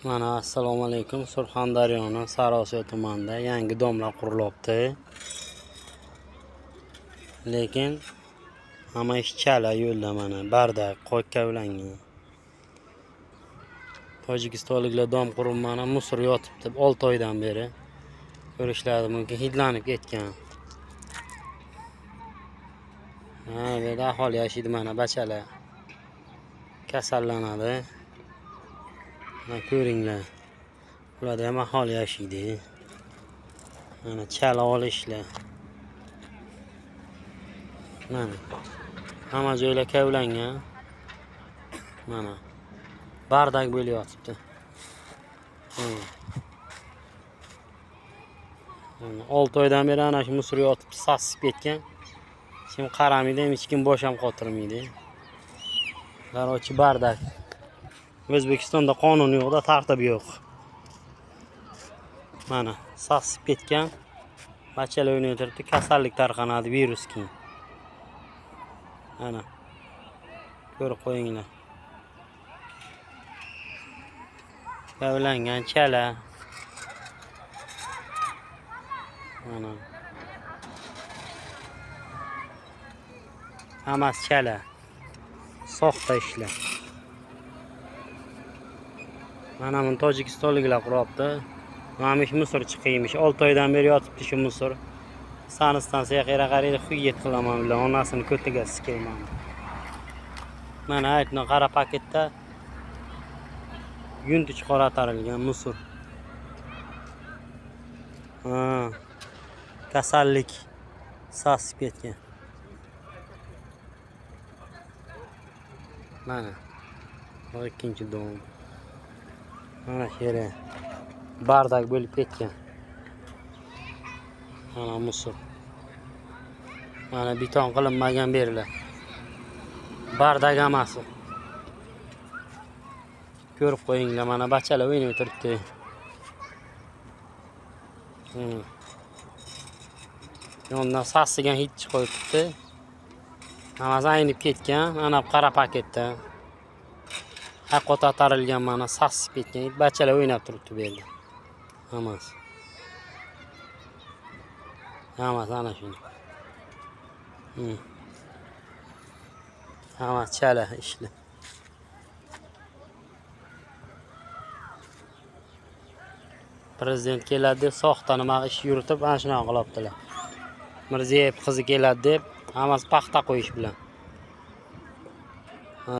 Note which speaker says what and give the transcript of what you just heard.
Speaker 1: Mana assalomu alaykum. Surxondaryoning Sariosiyo tumanida yangi domlar qurilyapti. Lekin hamma ish chala yo'lda mana bardak qo'ykavlangan. Tojikistonliklar dom qurib mana musor yotibdi 6 oydan beri. Ko'rishlari mumkin hidlanib ketgan. Bu yerda aholi yashaydi mana bachalar. Kasallanadi. Mana ko'ringlar. Bularda ham aholi yashaydi. Mana chala olishlar. Mana hamma joylar kavlangan. Mana bardak bo'lib yotibdi. 6 oydan beri ana shu musor yotib sasib ketgan. Kim qaramaydi, hech kim bosh ham qotirmaydi. Qarochi bardak. O'zbekistonda qonun yo'q-da, tartib yo'q. Mana sasib ketgan. Bachalar o'ynab turibdi, kasallik tarqanadi, virus keyin. Mana ko'rib qo'yinglar. Kavlangan chala. Mana hammasi chala. Soxta ishlar. Mana buni tojikistonliklar quryapti. Mana shu musor chiqiymish. 6 oydan beri yotibdi shu musor. Sanstansiyaga qaraydi, xuyet qilaman bilan onasini ko'tiga sikayman. Mana aytni qara paketda yuntich qoratarilgan musor. Kasallik sasib ketgan. Mana bu ikkinchi dom. Mana shu yerda bardak bo'lib ketgan. Mana musor. Mana beton qilinmagan berilar. Bardak amasi. Ko'rib qo'yinglar, mana bachalar o'ynab turibdi. Yondan sassigan hid chiqib qo'yibdi. Hammasi aynib ketgan. Ana qara paketda. Haqqot atarilgan mana sasib ketgan. Bachalar o'ynab turibdi bu yerda. Hammasi. Hammasi ana shuni. Hammasi chala ishlar. Prezident keladi deb soxta nima ish yuritib ana shunaqa qilyaptilar. Mirziyoyev qizi keladi deb hammasi paxta qo'yish bilan.